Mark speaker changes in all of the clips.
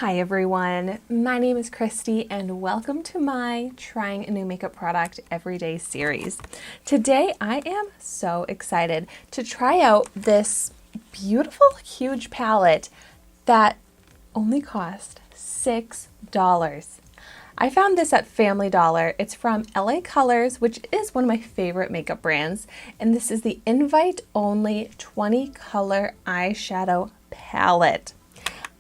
Speaker 1: Hi everyone, my name is Christy and welcome to my Trying a New Makeup Product Everyday series. Today I am so excited to try out this beautiful huge palette that only cost $6. I found this at Family Dollar. It's from LA Colors, which is one of my favorite makeup brands, and this is the invite only 20 color eyeshadow palette.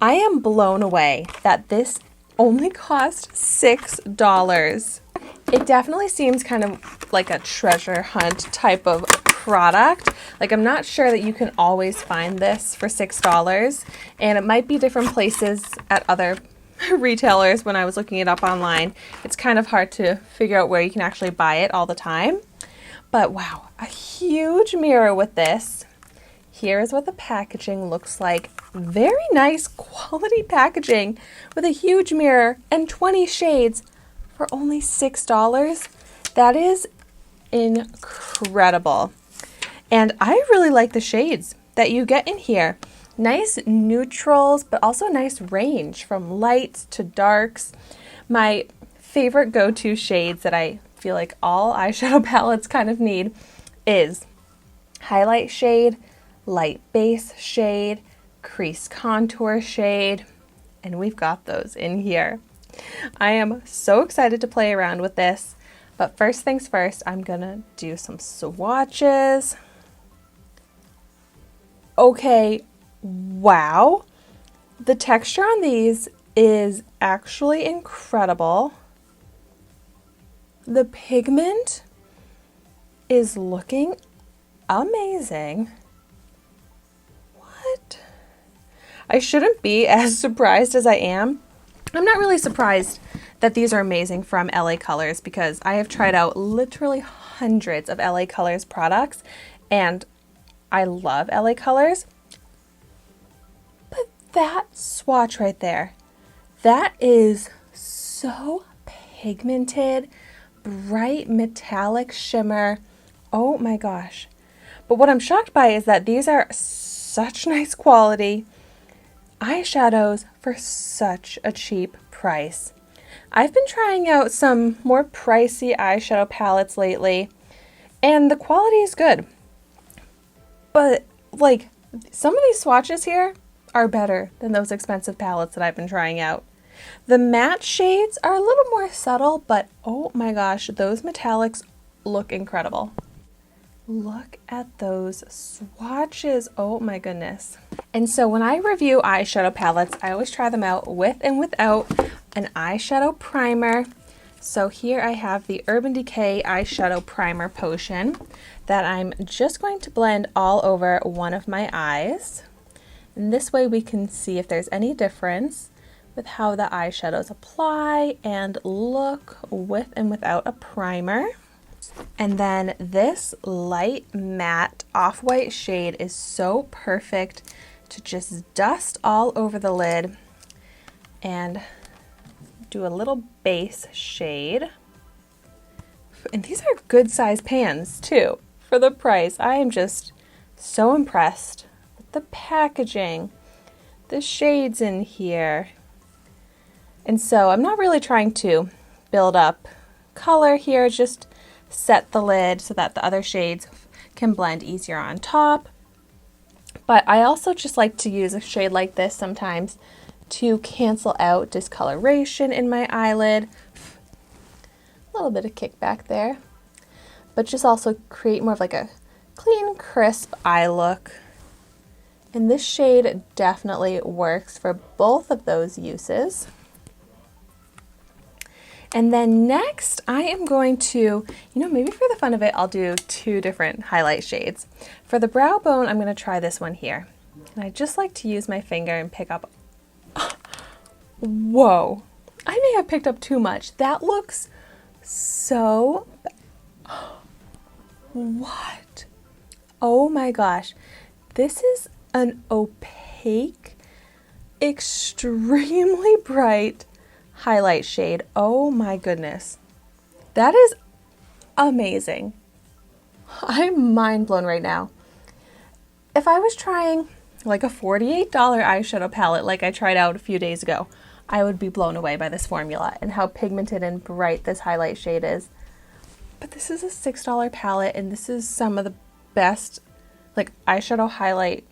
Speaker 1: I am blown away that this only cost $6. It definitely seems kind of like a treasure hunt type of product. Like, I'm not sure that you can always find this for $6, and it might be different places at other retailers. When I was looking it up online, it's kind of hard to figure out where you can actually buy it all the time. But wow, a huge mirror with this. Here is what the packaging looks like. Very nice quality packaging with a huge mirror and 20 shades for only $6. That is incredible. And I really like the shades that you get in here. Nice neutrals, but also a nice range from lights to darks. My favorite go-to shades that I feel like all eyeshadow palettes kind of need is highlight shade, light base shade, crease contour shade, and we've got those in here. I am so excited to play around with this, but first things first, I'm gonna do some swatches. Okay, wow. The texture on these is actually incredible. The pigment is looking amazing. I shouldn't be as surprised as I am. I'm not really surprised that these are amazing from LA Colors because I have tried out literally hundreds of LA Colors products and I love LA Colors. But that swatch right there, that is so pigmented, bright metallic shimmer. Oh my gosh. But what I'm shocked by is that these are such nice quality eyeshadows for such a cheap price. I've been trying out some more pricey eyeshadow palettes lately, and the quality is good. But like, some of these swatches here are better than those expensive palettes that I've been trying out. The matte shades are a little more subtle, but oh my gosh, those metallics look incredible. Look at those swatches. Oh my goodness. And so when I review eyeshadow palettes, I always try them out with and without an eyeshadow primer. So here I have the Urban Decay Eyeshadow Primer Potion that I'm just going to blend all over one of my eyes. And this way we can see if there's any difference with how the eyeshadows apply and look with and without a primer. And then this light matte off-white shade is so perfect to just dust all over the lid and do a little base shade. And these are good size pans too for the price. I am just so impressed with the packaging, the shades in here. And so I'm not really trying to build up color here, just set the lid so that the other shades can blend easier on top. But I also just like to use a shade like this sometimes to cancel out discoloration in my eyelid. A little bit of kickback there, but just also create more of like a clean, crisp eye look. And this shade definitely works for both of those uses. And then next, I am going to, maybe for the fun of it, I'll do two different highlight shades. For the brow bone, I'm going to try this one here. And I just like to use my finger and pick up. Whoa, I may have picked up too much. That looks so, what? Oh my gosh. This is an opaque, extremely bright highlight shade. Oh my goodness. That is amazing. I'm mind blown right now. If I was trying like a $48 eyeshadow palette like I tried out a few days ago, I would be blown away by this formula and how pigmented and bright this highlight shade is. But this is a $6 palette, and this is some of the best like eyeshadow highlight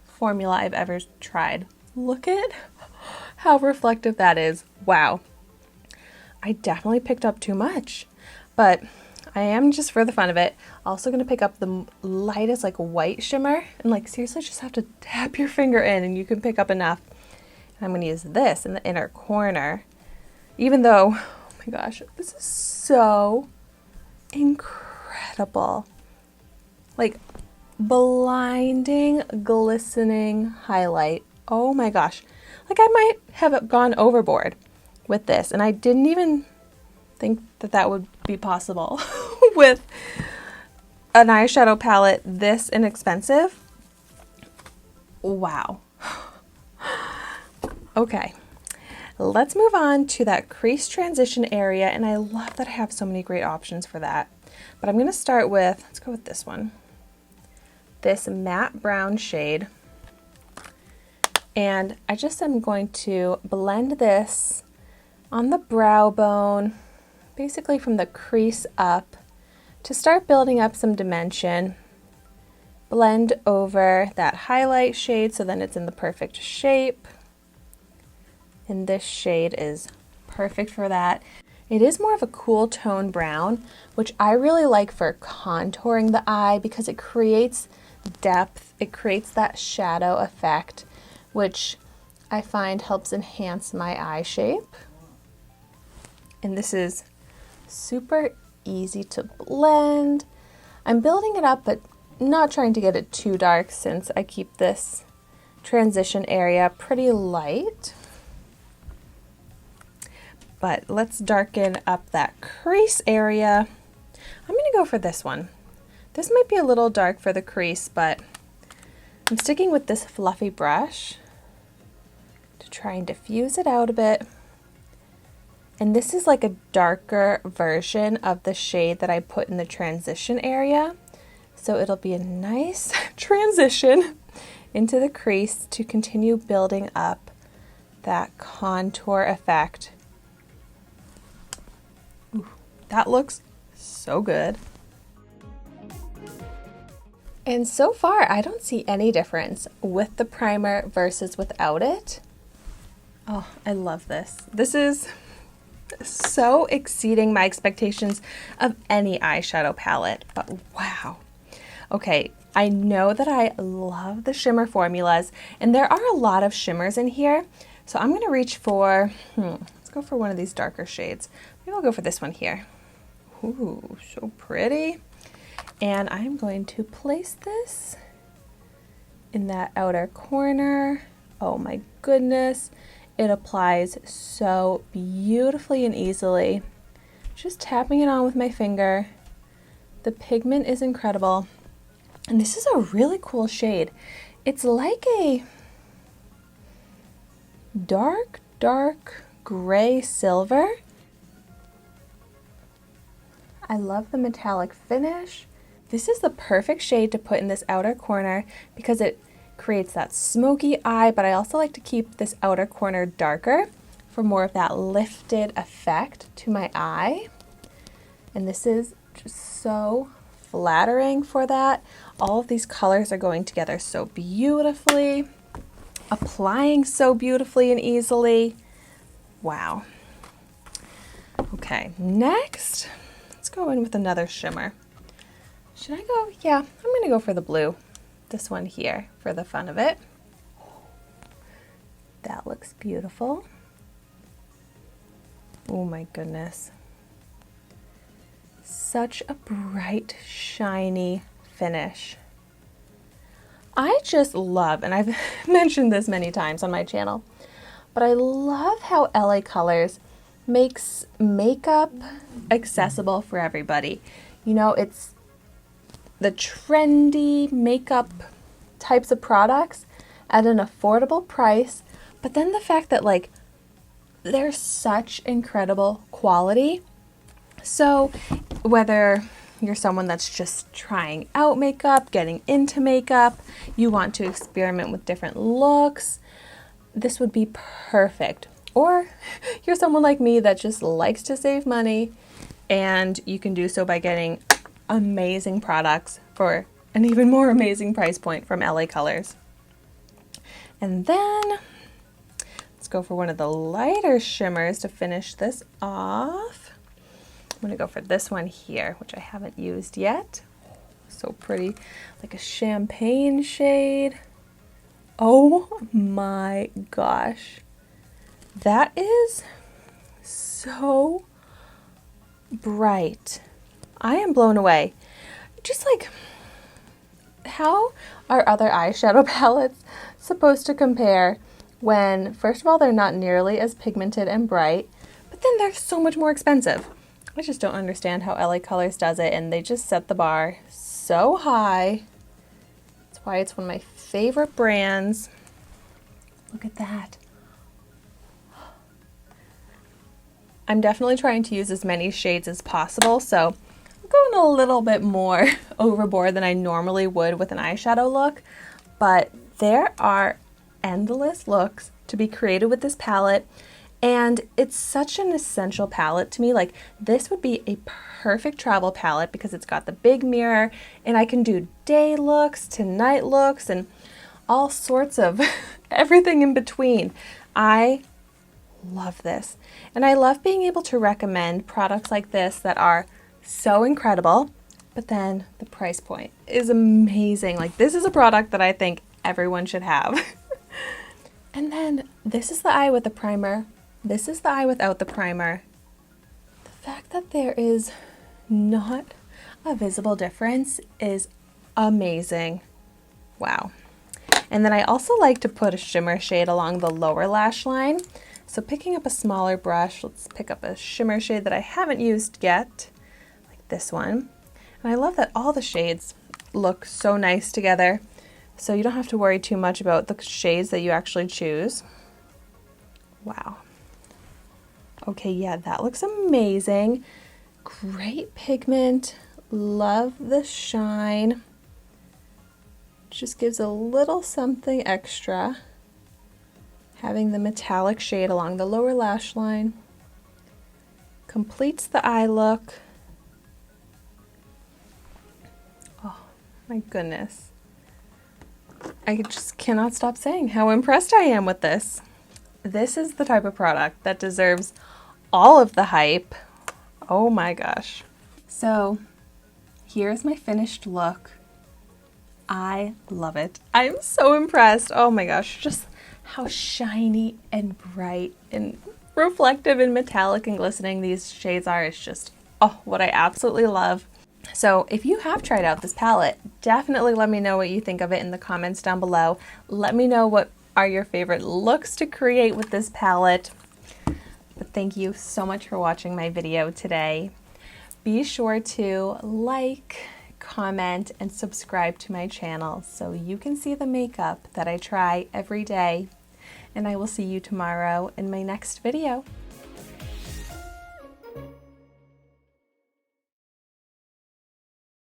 Speaker 1: formula I've ever tried. Look at how reflective that is. Wow. I definitely picked up too much, but I am, just for the fun of it, also going to pick up the lightest like white shimmer, and like seriously just have to tap your finger in and you can pick up enough. And I'm going to use this in the inner corner, even though, oh my gosh, this is so incredible. Like blinding, glistening highlight. Oh my gosh. Like I might have gone overboard with this, and I didn't even think that that would be possible with an eyeshadow palette this inexpensive. Wow. Okay, let's move on to that crease transition area, and I love that I have so many great options for that. But I'm going to start with, let's go with this one, this matte brown shade, and I just am going to blend this on the brow bone, basically from the crease up, to start building up some dimension. Blend over that highlight shade so then it's in the perfect shape. And this shade is perfect for that. It is more of a cool tone brown, which I really like for contouring the eye because it creates depth, it creates that shadow effect, which I find helps enhance my eye shape. And this is super easy to blend. I'm building it up, but not trying to get it too dark since I keep this transition area pretty light. But let's darken up that crease area. I'm going to go for this one. This might be a little dark for the crease, but I'm sticking with this fluffy brush to try and diffuse it out a bit. And this is like a darker version of the shade that I put in the transition area. So it'll be a nice transition into the crease to continue building up that contour effect. Ooh, that looks so good. And so far, I don't see any difference with the primer versus without it. Oh, I love this. This is so exceeding my expectations of any eyeshadow palette, but wow. Okay, I know that I love the shimmer formulas, and there are a lot of shimmers in here, so I'm going to reach for, let's go for one of these darker shades. Maybe I'll go for this one here. Ooh, so pretty. And I'm going to place this in that outer corner. Oh my goodness. It applies so beautifully and easily. Just tapping it on with my finger. The pigment is incredible. And this is a really cool shade. It's like a dark gray silver. I love the metallic finish. This is the perfect shade to put in this outer corner because it creates that smoky eye, but I also like to keep this outer corner darker for more of that lifted effect to my eye. And this is just so flattering for that. All of these colors are going together so beautifully, applying so beautifully and easily. Wow. Okay, next, let's go in with another shimmer. Should I go? Yeah, I'm going to go for the blue. This one here for the fun of it. That looks beautiful. Oh my goodness. Such a bright, shiny finish. I just love, and I've mentioned this many times on my channel, but I love how LA Colors makes makeup accessible for everybody. You know, it's the trendy makeup types of products at an affordable price, but then the fact that like they're such incredible quality. So whether you're someone that's just trying out makeup, getting into makeup, you want to experiment with different looks, this would be perfect. Or you're someone like me that just likes to save money, and you can do so by getting amazing products for an even more amazing price point from LA Colors. And then let's go for one of the lighter shimmers to finish this off. I'm gonna go for this one here, which I haven't used yet. So pretty, like a champagne shade. Oh my gosh. That is so bright. I am blown away. Just like, how are other eyeshadow palettes supposed to compare when, first of all, they're not nearly as pigmented and bright, but then they're so much more expensive? I just don't understand how LA Colors does it, and they just set the bar so high. That's why it's one of my favorite brands. Look at that. I'm definitely trying to use as many shades as possible, so I'm going a little bit more overboard than I normally would with an eyeshadow look, but there are endless looks to be created with this palette, and it's such an essential palette to me. Like, this would be a perfect travel palette because it's got the big mirror, and I can do day looks to night looks and all sorts of everything in between. I love this, and I love being able to recommend products like this that are so incredible, but then the price point is amazing. Like, this is a product that I think everyone should have. And then this is the eye with the primer. This is the eye without the primer. The fact that there is not a visible difference is amazing. Wow. And then I also like to put a shimmer shade along the lower lash line. So picking up a smaller brush, let's pick up a shimmer shade that I haven't used yet, like this one. And I love that all the shades look so nice together, so you don't have to worry too much about the shades that you actually choose. Wow. Okay, yeah, that looks amazing. Great pigment, love the shine. Just gives a little something extra. Having the metallic shade along the lower lash line completes the eye look. Oh my goodness. I just cannot stop saying how impressed I am with this. This is the type of product that deserves all of the hype. Oh my gosh. So here's my finished look. I love it. I'm so impressed. Oh my gosh, just how shiny and bright and reflective and metallic and glistening these shades are is just, oh, what I absolutely love. So if you have tried out this palette, definitely let me know what you think of it in the comments down below. Let me know what are your favorite looks to create with this palette. But thank you so much for watching my video today. Be sure to like, comment, and subscribe to my channel so you can see the makeup that I try every day. And I will see you tomorrow in my next video.